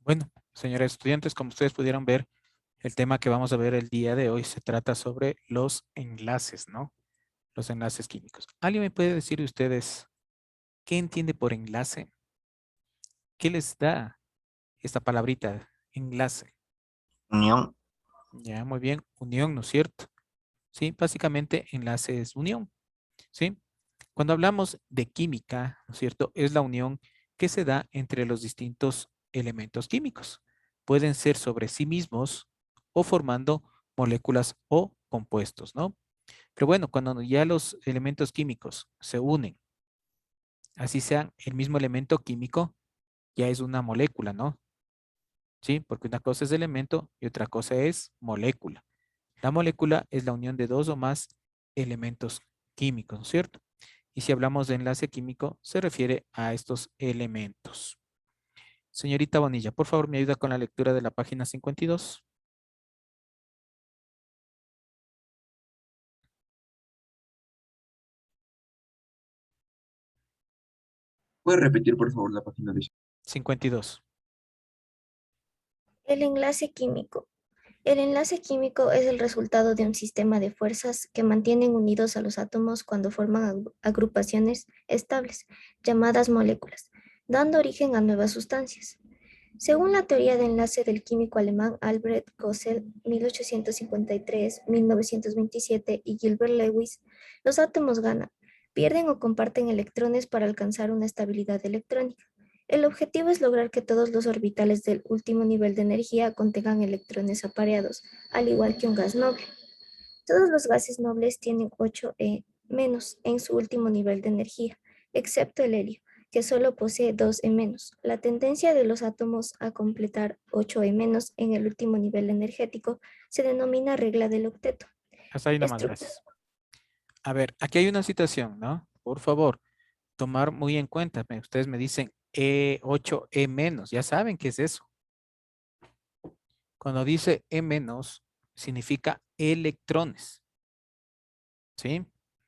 Bueno, señores estudiantes, como ustedes pudieron ver, el tema que vamos a ver el día de hoy se trata sobre los enlaces, ¿no? Los enlaces químicos. ¿Alguien me puede decir de ustedes qué entiende por enlace? ¿Qué les da esta palabrita, enlace? Unión. Ya, muy bien, unión, ¿no es cierto? Sí, básicamente enlace es unión, ¿sí? Cuando hablamos de química, ¿no es cierto? Es la unión que se da entre los distintos elementos químicos. Pueden ser sobre sí mismos o formando moléculas o compuestos, ¿no? Pero bueno, cuando ya los elementos químicos se unen, así sean el mismo elemento químico, ya es una molécula, ¿no? Sí, porque una cosa es elemento y otra cosa es molécula. La molécula es la unión de dos o más elementos químicos, ¿no es cierto? Y si hablamos de enlace químico, se refiere a estos elementos. Señorita Bonilla, por favor, me ayuda con la lectura de la página 52. ¿Puedes repetir, por favor, la página de... 52. El enlace químico. El enlace químico es el resultado de un sistema de fuerzas que mantienen unidos a los átomos cuando forman agrupaciones estables, llamadas moléculas, dando origen a nuevas sustancias. Según la teoría de enlace del químico alemán Albrecht Kossel, 1853-1927, y Gilbert Lewis, los átomos ganan, pierden o comparten electrones para alcanzar una estabilidad electrónica. El objetivo es lograr que todos los orbitales del último nivel de energía contengan electrones apareados, al igual que un gas noble. Todos los gases nobles tienen 8 menos en su último nivel de energía, excepto el helio, que solo posee 2 menos. La tendencia de los átomos a completar 8 menos en el último nivel energético se denomina regla del octeto. Hasta ahí nomás, Estructura. gracias. A ver, aquí hay una citación, ¿no? Por favor, tomar muy en cuenta. Ustedes me dicen E8, E menos. Ya saben qué es eso. Cuando dice E menos, significa electrones, ¿sí?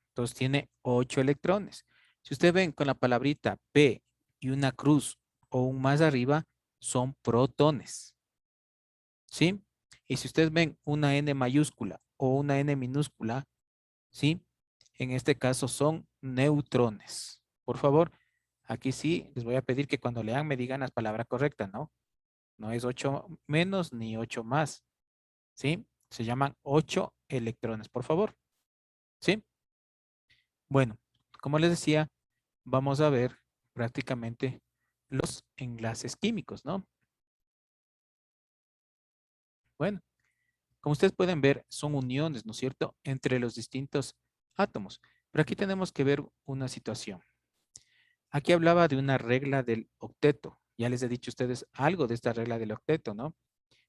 Entonces tiene 8 electrones. Si ustedes ven con la palabrita P y una cruz o un más arriba, son protones, ¿sí? Y si ustedes ven una N mayúscula o una N minúscula, ¿sí? En este caso son neutrones. Por favor, aquí sí les voy a pedir que cuando lean me digan las palabras correctas, ¿no? No es 8 menos ni 8 más, ¿sí? Se llaman 8 electrones, por favor, ¿sí? Bueno, como les decía, vamos a ver prácticamente los enlaces químicos, ¿no? Bueno, como ustedes pueden ver, son uniones, ¿no es cierto?, entre los distintos átomos. Pero aquí tenemos que ver una situación. Aquí hablaba de una regla del octeto. Ya les he dicho a ustedes algo de esta regla del octeto, ¿no?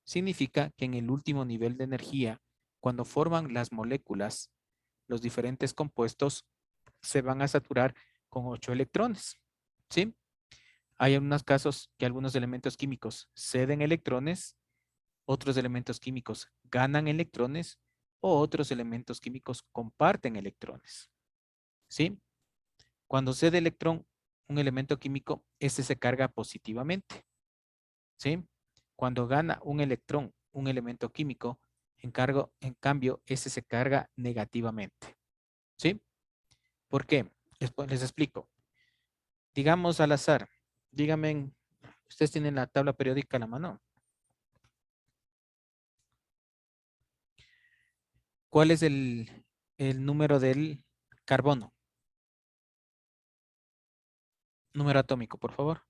Significa que en el último nivel de energía, cuando forman las moléculas, los diferentes compuestos se van a saturar con 8 electrones, ¿sí? Hay algunos casos que algunos elementos químicos ceden electrones, otros elementos químicos ganan electrones o otros elementos químicos comparten electrones, ¿sí? Cuando cede electrón un elemento químico, este se carga positivamente, ¿sí? Cuando gana un electrón un elemento químico, en cambio, ese se carga negativamente, ¿sí? ¿Por qué? Les explico. Digamos al azar, díganme, ustedes tienen la tabla periódica a la mano. ¿Cuál es el número del carbono? Número atómico, por favor.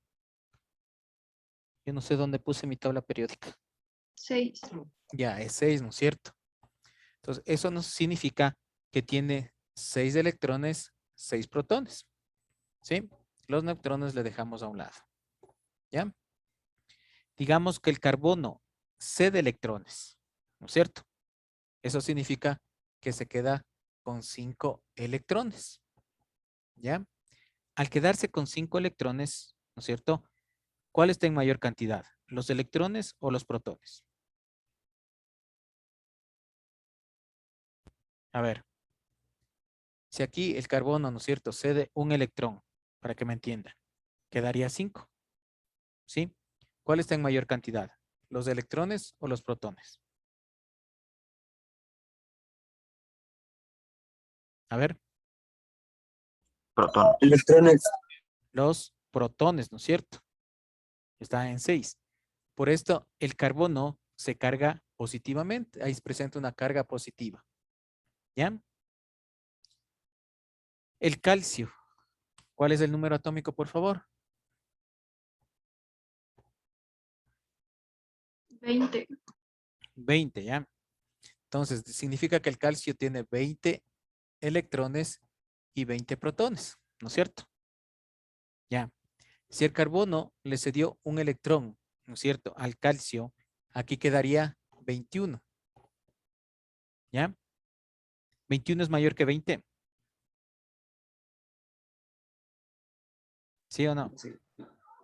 Yo no sé dónde puse mi tabla periódica. 6. Ya, es 6, ¿no es cierto? Entonces, eso no significa que tiene 6 electrones, 6 protones, ¿sí? Los neutrones le dejamos a un lado, ¿ya? Digamos que el carbono cede electrones, ¿no es cierto? Eso significa que se queda con 5 electrones, ¿ya? Al quedarse con 5 electrones, ¿no es cierto? ¿Cuál está en mayor cantidad? ¿Los electrones o los protones? A ver, si aquí el carbono, ¿no es cierto?, cede un electrón, para que me entiendan, quedaría 5, ¿sí? ¿Cuál está en mayor cantidad? ¿Los electrones o los protones? A ver, Protón. Electrones. los protones, ¿no es cierto? Está en 6. Por esto, el carbono se carga positivamente. Ahí se presenta una carga positiva. ¿Ya? El calcio. ¿Cuál es el número atómico, por favor? 20. 20, ¿ya? Entonces, significa que el calcio tiene 20 electrones y 20 protones, ¿no es cierto? Ya. Si el carbono le cedió un electrón, ¿no es cierto?, al calcio, aquí quedaría 21. ¿Ya? 21 es mayor que 20. ¿Sí o no? Sí.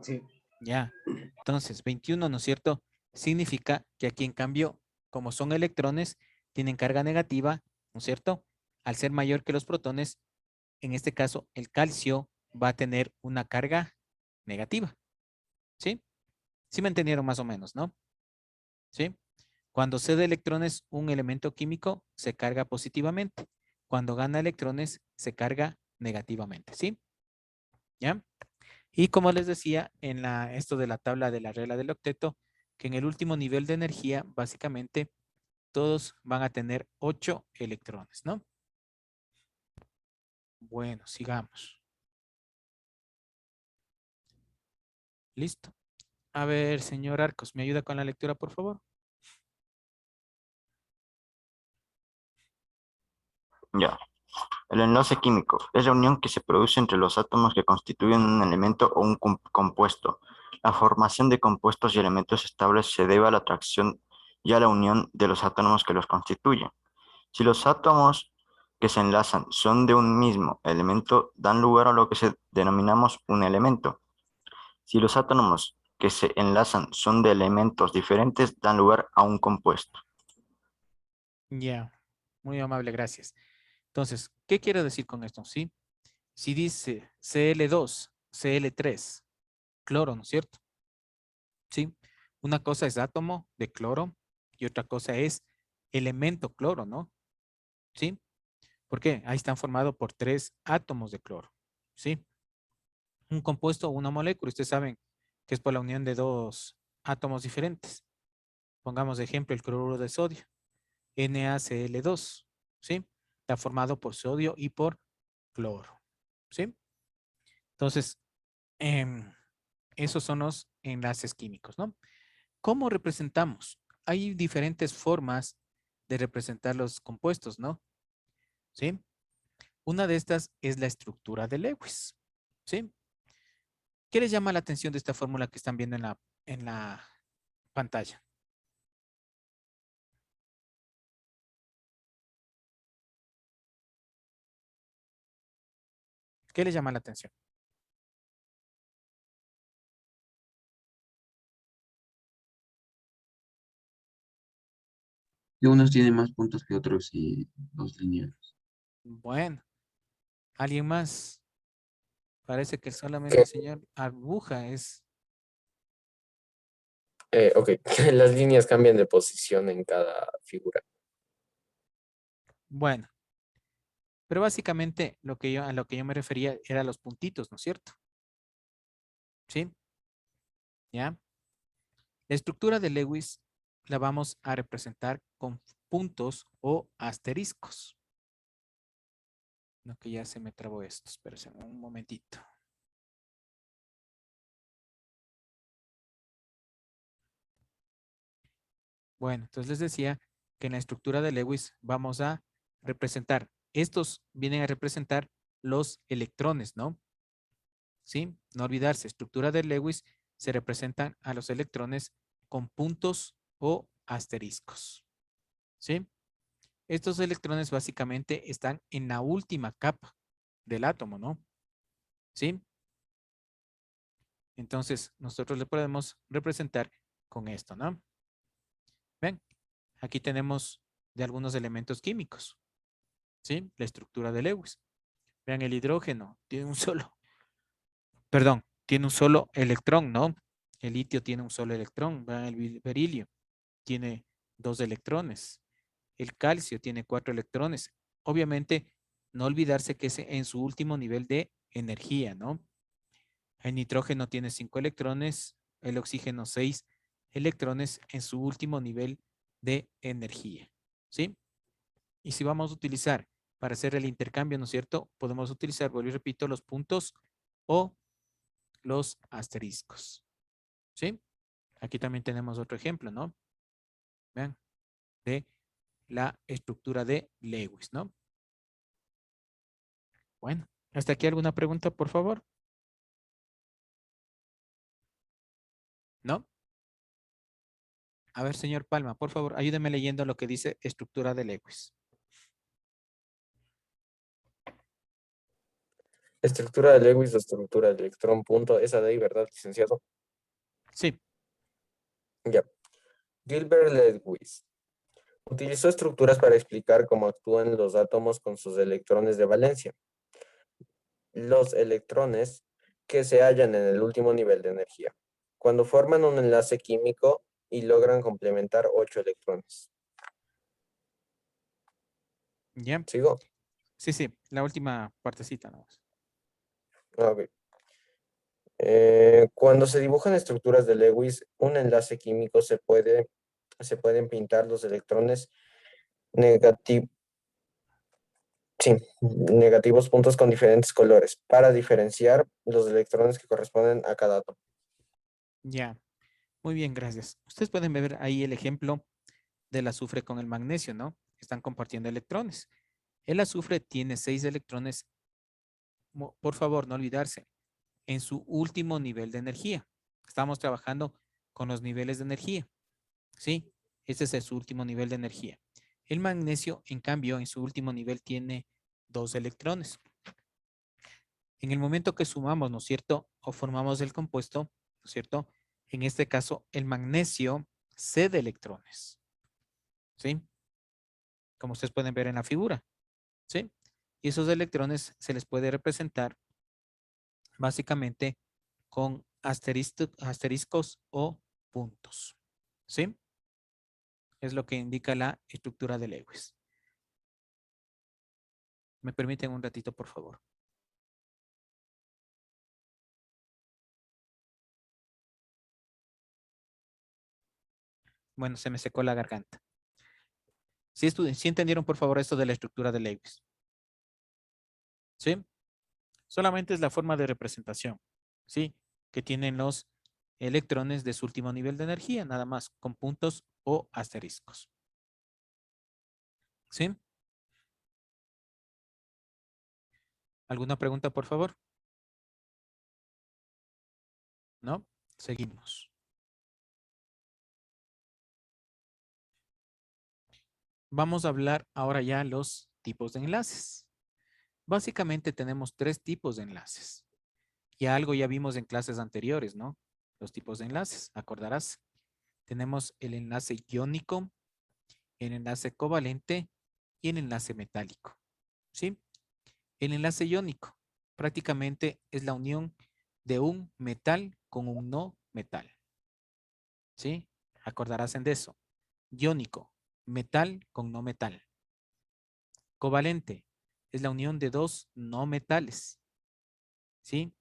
Sí. Ya. Entonces, 21, ¿no es cierto? Significa que aquí en cambio, como son electrones, tienen carga negativa, ¿no es cierto? Al ser mayor que los protones, en este caso, el calcio va a tener una carga negativa. ¿Sí? Sí me entendieron más o menos, ¿no? ¿Sí? Cuando cede electrones, un elemento químico se carga positivamente. Cuando gana electrones, se carga negativamente. ¿Sí? ¿Ya? Y como les decía, en esto de la tabla de la regla del octeto, que en el último nivel de energía, básicamente, todos van a tener 8 electrones, ¿no? Bueno, sigamos. Listo. A ver, señor Arcos, ¿me ayuda con la lectura, por favor? Ya. El enlace químico es la unión que se produce entre los átomos que constituyen un elemento o un compuesto. La formación de compuestos y elementos estables se debe a la atracción y a la unión de los átomos que los constituyen. Si los átomos que se enlazan son de un mismo elemento, dan lugar a lo que denominamos un elemento. Si los átomos que se enlazan son de elementos diferentes, dan lugar a un compuesto. Ya, muy amable, gracias. Entonces, ¿qué quiero decir con esto? ¿Sí? Si dice Cl2, Cl3, cloro, ¿no es cierto? ¿Sí? Una cosa es átomo de cloro y otra cosa es elemento cloro, ¿no? ¿Sí? ¿Por qué? Ahí están formados por 3 átomos de cloro, ¿sí? Un compuesto o una molécula, ustedes saben que es por la unión de 2 átomos diferentes. Pongamos de ejemplo el cloruro de sodio, NaCl2, ¿sí? Está formado por sodio y por cloro, ¿sí? Entonces, esos son los enlaces químicos, ¿no? ¿Cómo representamos? Hay diferentes formas de representar los compuestos, ¿no? ¿Sí? Una de estas es la estructura de Lewis, ¿sí? ¿Qué les llama la atención de esta fórmula que están viendo en la pantalla? ¿Qué les llama la atención? Que unos tienen más puntos que otros y dos lineales. Bueno, ¿alguien más? Parece que solamente ¿Qué? el señor Aguja es... Ok, las líneas cambian de posición en cada figura. Bueno, pero básicamente a lo que yo me refería era los puntitos, ¿no es cierto? ¿Sí? ¿Ya? La estructura de Lewis la vamos a representar con puntos o asteriscos. No, que ya se me trabó esto. Espérense un momentito. Bueno, entonces les decía que en la estructura de Lewis vamos a representar, estos vienen a representar los electrones, ¿no? ¿Sí? No olvidarse, estructura de Lewis se representan a los electrones con puntos o asteriscos, ¿sí? Estos electrones básicamente están en la última capa del átomo, ¿no? ¿Sí? Entonces, nosotros le podemos representar con esto, ¿no? Ven, aquí tenemos de algunos elementos químicos, ¿sí? La estructura de Lewis. Vean, el hidrógeno tiene un solo, perdón, tiene un solo electrón, ¿no? El litio tiene un solo electrón. Vean, el berilio tiene 2 electrones. El calcio tiene 4 electrones. Obviamente, no olvidarse que es en su último nivel de energía, ¿no? El nitrógeno tiene 5 electrones, el oxígeno 6 electrones en su último nivel de energía, ¿sí? Y si vamos a utilizar para hacer el intercambio, ¿no es cierto? Podemos utilizar, vuelvo y repito, los puntos o los asteriscos, ¿sí? Aquí también tenemos otro ejemplo, ¿no? Vean, de la estructura de Lewis, ¿no? Bueno, ¿hasta aquí alguna pregunta, por favor? ¿No? A ver, señor Palma, por favor, ayúdeme leyendo lo que dice estructura de Lewis. Estructura de Lewis o estructura de electrón punto. Esa de ahí, ¿verdad, licenciado? Sí, Ya. Gilbert Lewis utilizó estructuras para explicar cómo actúan los átomos con sus electrones de valencia. Los electrones que se hallan en el último nivel de energía, cuando forman un enlace químico y logran complementar 8 electrones. ya. ¿Sigo? Sí, sí, la última partecita nada más. Ok. Cuando se dibujan estructuras de Lewis, un enlace químico se pueden pintar los electrones negativos. Sí, negativos puntos con diferentes colores para diferenciar los electrones que corresponden a cada átomo. Ya, muy bien, gracias. Ustedes pueden ver ahí el ejemplo del azufre con el magnesio, ¿no? Están compartiendo electrones. El azufre tiene 6 electrones, por favor, no olvidarse, en su último nivel de energía. Estamos trabajando con los niveles de energía, ¿sí? Este es su último nivel de energía. El magnesio, en cambio, en su último nivel tiene 2 electrones. En el momento que sumamos, ¿no es cierto? O formamos el compuesto, ¿no es cierto? En este caso, el magnesio cede electrones, ¿sí? Como ustedes pueden ver en la figura, ¿sí? Y esos electrones se les puede representar básicamente con asteriscos o puntos, ¿sí? Es lo que indica la estructura de Lewis. ¿Me permiten un ratito, por favor? Bueno, se me secó la garganta. ¿Sí entendieron, por favor, esto de la estructura de Lewis? ¿Sí? Solamente es la forma de representación, ¿sí? Que tienen los electrones de su último nivel de energía, nada más, con puntos o asteriscos. ¿Sí? ¿Alguna pregunta, por favor? ¿No? Seguimos. Vamos a hablar ahora ya los tipos de enlaces. Básicamente tenemos 3 tipos de enlaces. Y algo ya vimos en clases anteriores, ¿no? Los tipos de enlaces, acordarás. Tenemos el enlace iónico, el enlace covalente y el enlace metálico, ¿sí? El enlace iónico prácticamente es la unión de un metal con un no metal, ¿sí? Acordarás de eso. Iónico, metal con no metal. Covalente es la unión de 2 no metales, ¿sí?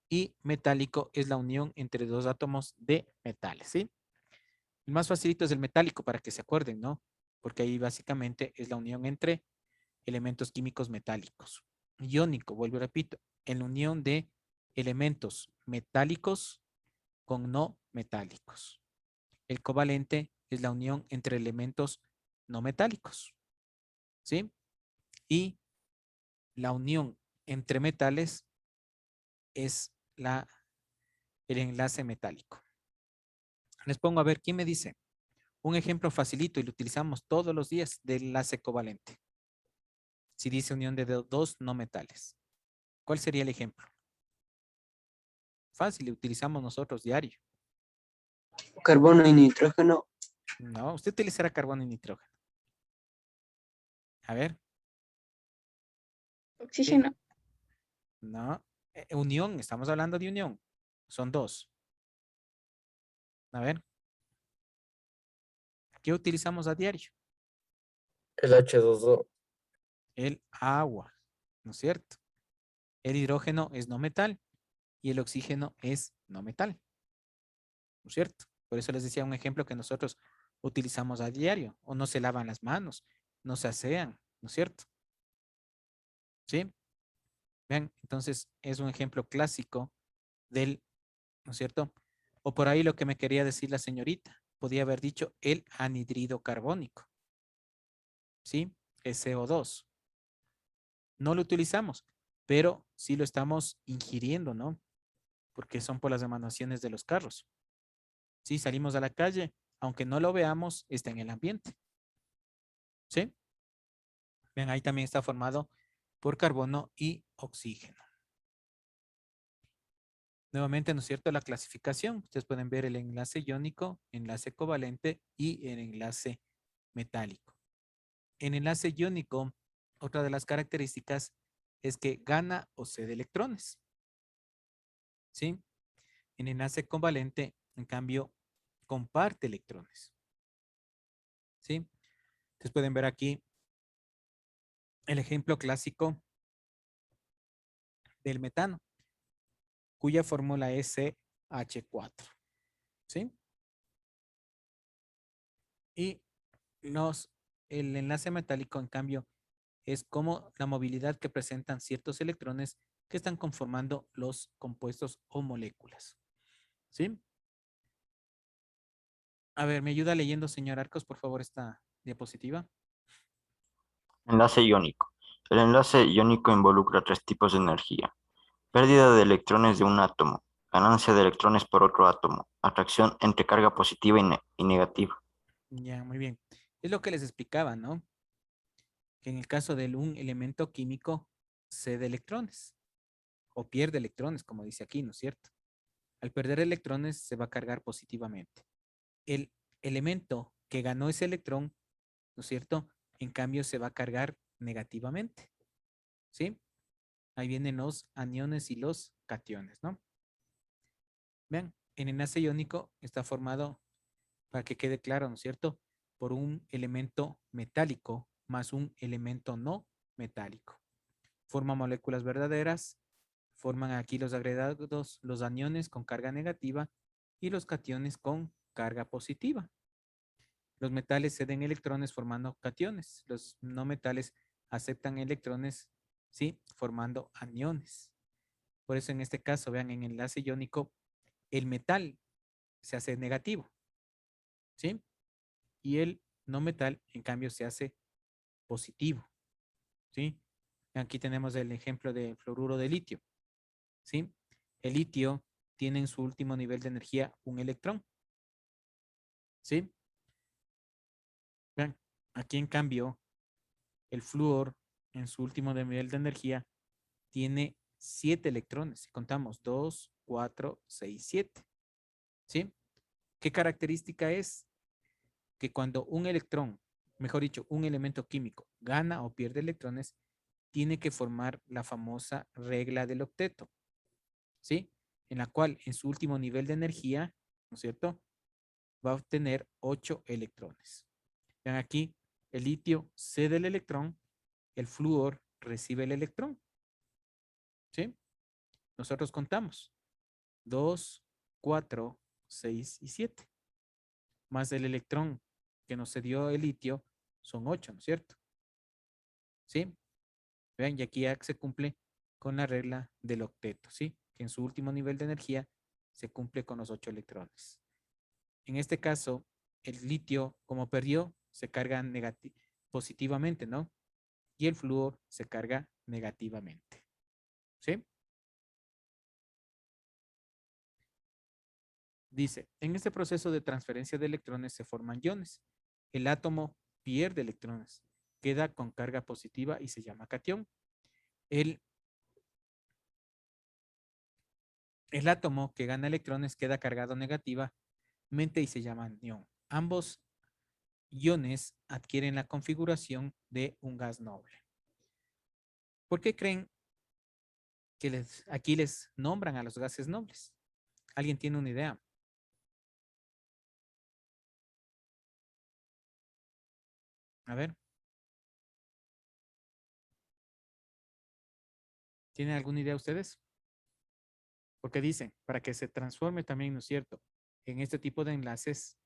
Y metálico es la unión entre 2 átomos de metales, ¿sí? El más facilito es el metálico para que se acuerden, ¿no? Porque ahí básicamente es la unión entre elementos químicos metálicos. Iónico, vuelvo y repito, en la unión de elementos metálicos con no metálicos. El covalente es la unión entre elementos no metálicos, ¿sí? Y la unión entre metales es el enlace metálico. Les pongo a ver, ¿quién me dice? Un ejemplo facilito y lo utilizamos todos los días del enlace covalente. Si dice unión de 2 no metales. ¿Cuál sería el ejemplo? Fácil, lo utilizamos nosotros diario. Carbono y nitrógeno. No, usted utilizará carbono y nitrógeno. A ver. ¿Qué? Oxígeno. No. Unión, estamos hablando de unión. Son 2. A ver, ¿qué utilizamos a diario? El H2O. El agua, ¿no es cierto? El hidrógeno es no metal y el oxígeno es no metal, ¿no es cierto? Por eso les decía un ejemplo que nosotros utilizamos a diario, o no se lavan las manos, no se asean, ¿no es cierto? ¿Sí? Vean, entonces es un ejemplo clásico del, ¿no es cierto? O por ahí lo que me quería decir la señorita, podía haber dicho el anhidrido carbónico, ¿sí? Es CO2. No lo utilizamos, pero sí lo estamos ingiriendo, ¿no? Porque son por las emanaciones de los carros. Sí, salimos a la calle, aunque no lo veamos, está en el ambiente. ¿Sí? Ven, ahí también está formado por carbono y oxígeno. Nuevamente, ¿no es cierto? La clasificación. Ustedes pueden ver el enlace iónico, enlace covalente y el enlace metálico. En enlace iónico, otra de las características es que gana o cede electrones. ¿Sí? En enlace covalente, en cambio, comparte electrones. ¿Sí? Ustedes pueden ver aquí el ejemplo clásico del metano, cuya fórmula es CH4. ¿Sí? Y el enlace metálico, en cambio, es como la movilidad que presentan ciertos electrones que están conformando los compuestos o moléculas. ¿Sí? A ver, ¿me ayuda leyendo, señor Arcos, por favor, esta diapositiva? Enlace iónico. El enlace iónico involucra tres tipos de energía. Pérdida de electrones de un átomo, ganancia de electrones por otro átomo, atracción entre carga positiva y negativa. Ya, muy bien. Es lo que les explicaba, ¿no? Que en el caso de un elemento químico cede electrones o pierde electrones, como dice aquí, ¿no es cierto? Al perder electrones se va a cargar positivamente. El elemento que ganó ese electrón, ¿no es cierto? En cambio se va a cargar negativamente, ¿sí? Ahí vienen los aniones y los cationes, ¿no? Vean, el enlace iónico está formado, para que quede claro, ¿no es cierto? Por un elemento metálico más un elemento no metálico. Forman moléculas verdaderas, forman aquí los agregados, los aniones con carga negativa y los cationes con carga positiva. Los metales ceden electrones formando cationes. Los no metales aceptan electrones, ¿sí? Formando aniones. Por eso en este caso, vean, en enlace iónico, el metal se hace negativo, ¿sí? Y el no metal, en cambio, se hace positivo, ¿sí? Aquí tenemos el ejemplo de fluoruro de litio, ¿sí? El litio tiene en su último nivel de energía un electrón, ¿sí? Vean, aquí en cambio, el flúor en su último nivel de energía tiene 7 electrones. Si contamos 2, 4, 6, 7, ¿sí? ¿Qué característica es? Que cuando un electrón, mejor dicho, un elemento químico gana o pierde electrones, tiene que formar la famosa regla del octeto, ¿sí? En la cual en su último nivel de energía, ¿no es cierto? Va a obtener 8 electrones. Vean aquí, el litio cede el electrón, el flúor recibe el electrón, ¿sí? Nosotros contamos 2, 4, 6 y 7. Más el electrón que nos cedió el litio son 8, ¿no es cierto? ¿Sí? Vean, y aquí ya se cumple con la regla del octeto, ¿sí? Que en su último nivel de energía se cumple con los 8 electrones. En este caso, el litio, como perdió, se carga positivamente, ¿no? Y el flúor se carga negativamente, ¿sí? Dice, en este proceso de transferencia de electrones se forman iones. El átomo pierde electrones, queda con carga positiva y se llama catión. El átomo que gana electrones queda cargado negativamente y se llama anión. Ambos iones adquieren la configuración de un gas noble. ¿Por qué creen que aquí les nombran a los gases nobles? ¿Alguien tiene una idea? A ver. ¿Tienen alguna idea ustedes? Porque dicen, para que se transforme también, ¿no es cierto? En este tipo de enlaces,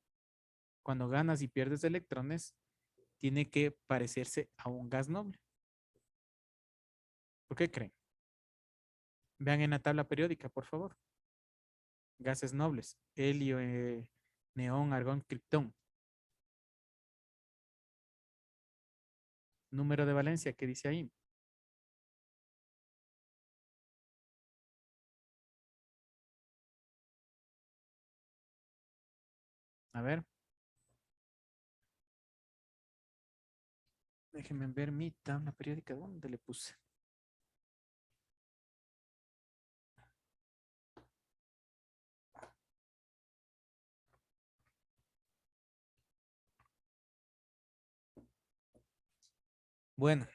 cuando ganas y pierdes electrones, tiene que parecerse a un gas noble. ¿Por qué creen? Vean en la tabla periódica, por favor. Gases nobles. Helio, neón, argón, criptón. Número de valencia, ¿qué dice ahí? A ver. Déjenme ver mi tabla periódica. ¿Dónde le puse? Bueno,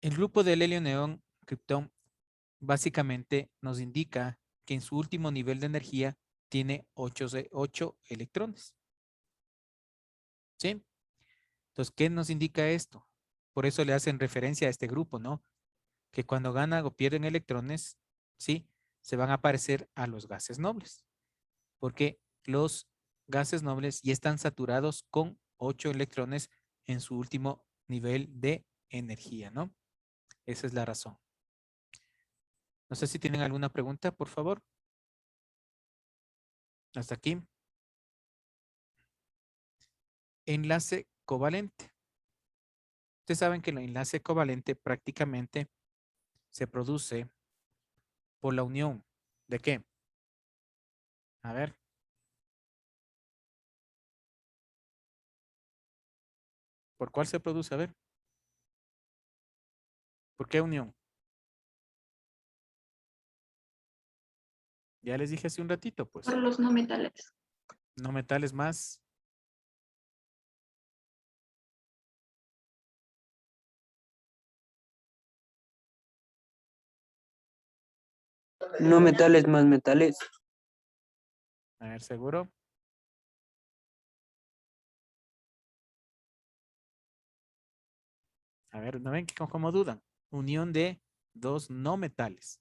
el grupo del helio, neón, criptón básicamente nos indica que en su último nivel de energía tiene 8 electrones. ¿Sí? Entonces, ¿qué nos indica esto? Por eso le hacen referencia a este grupo, ¿no? Que cuando ganan o pierden electrones, ¿sí? Se van a parecer a los gases nobles. Porque los gases nobles ya están saturados con 8 electrones en su último nivel de energía, ¿no? Esa es la razón. No sé si tienen alguna pregunta, por favor. Hasta aquí. Enlace covalente. Ustedes saben que el enlace covalente prácticamente se produce por la unión. ¿De qué? A ver. ¿Por cuál se produce? A ver. ¿Por qué unión? Ya les dije hace un ratito, pues. Por los no metales. No metales más. No metales más metales. A ver, seguro. A ver, ¿no ven cómo dudan? Unión de dos no metales.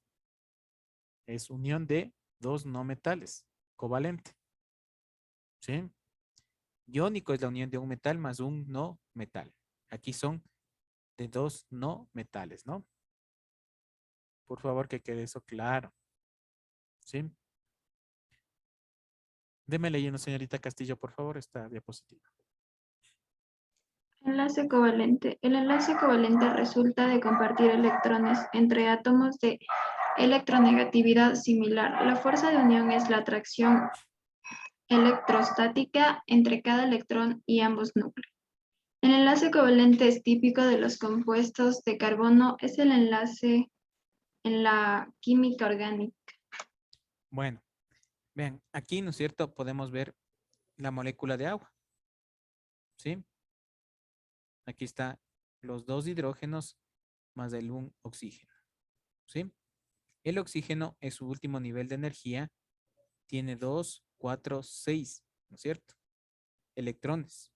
Es unión de dos no metales. Covalente. ¿Sí? Iónico es la unión de un metal más un no metal. Aquí son de dos no metales, ¿no? Por favor, que quede eso claro. ¿Sí? Deme leyendo, señorita Castillo, por favor, esta diapositiva. Enlace covalente. El enlace covalente resulta de compartir electrones entre átomos de electronegatividad similar. La fuerza de unión es la atracción electrostática entre cada electrón y ambos núcleos. El enlace covalente es típico de los compuestos de carbono, es el enlace en la química orgánica. Bueno, vean, aquí, ¿no es cierto? Podemos ver la molécula de agua. ¿Sí? Aquí está los dos hidrógenos más el un oxígeno. ¿Sí? El oxígeno en su último nivel de energía tiene 2, 4, 6, ¿no es cierto? Electrones.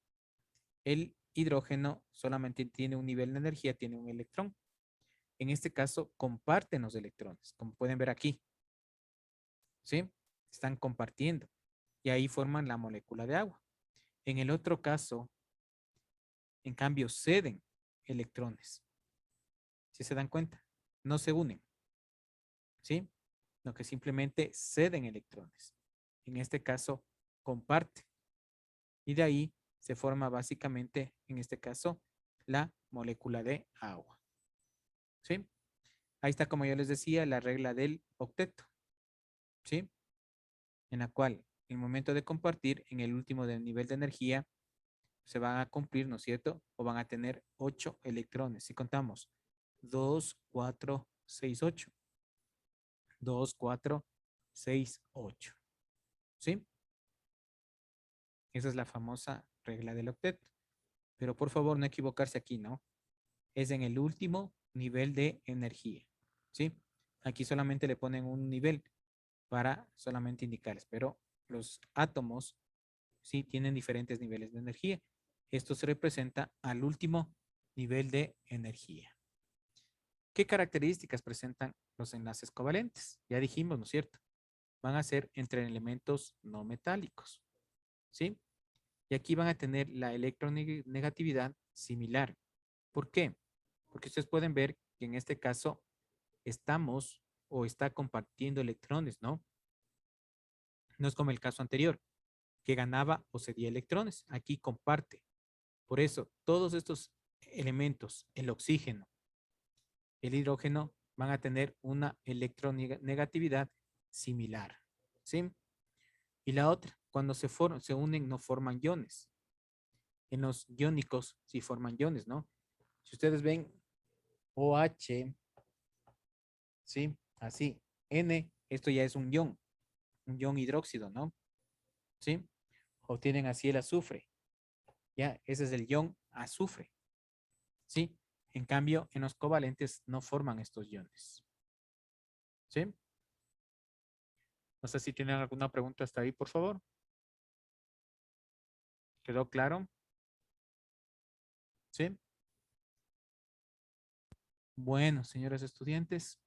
El hidrógeno solamente tiene un nivel de energía, tiene un electrón. En este caso, comparten los electrones, como pueden ver aquí. ¿Sí? Están compartiendo. Y ahí forman la molécula de agua. En el otro caso, en cambio, ceden electrones. ¿Sí se dan cuenta? No se unen. ¿Sí? No, que simplemente ceden electrones. En este caso, comparten. Y de ahí se forma básicamente, en este caso, la molécula de agua. ¿Sí? Ahí está, como yo les decía, la regla del octeto. ¿Sí? En la cual, en el momento de compartir, en el último del nivel de energía, se van a cumplir, ¿no es cierto? O van a tener 8 electrones. Si contamos 2, 4, 6, 8. 2, 4, 6, 8. ¿Sí? Esa es la famosa regla del octeto. Pero por favor, no equivocarse aquí, ¿no? Es en el último nivel de energía. ¿Sí? Aquí solamente le ponen un nivel para solamente indicarles, pero los átomos sí tienen diferentes niveles de energía. Esto se representa al último nivel de energía. ¿Qué características presentan los enlaces covalentes? Ya dijimos, ¿no es cierto? Van a ser entre elementos no metálicos, ¿sí? Y aquí van a tener la electronegatividad similar. ¿Por qué? Porque ustedes pueden ver que en este caso estamos o está compartiendo electrones, ¿no? No es como el caso anterior, que ganaba o cedía electrones. Aquí comparte. Por eso, todos estos elementos, el oxígeno, el hidrógeno, van a tener una electronegatividad similar, ¿sí? Y la otra, cuando se unen no forman iones. En los iónicos sí forman iones, ¿no? Si ustedes ven OH, ¿sí? Así, N, esto ya es un ion hidróxido, ¿no? ¿Sí? Obtienen así el azufre. Ya, ese es el ion azufre. ¿Sí? En cambio, en los covalentes no forman estos iones. ¿Sí? No sé si tienen alguna pregunta hasta ahí, por favor. ¿Quedó claro? ¿Sí? Bueno, señores estudiantes,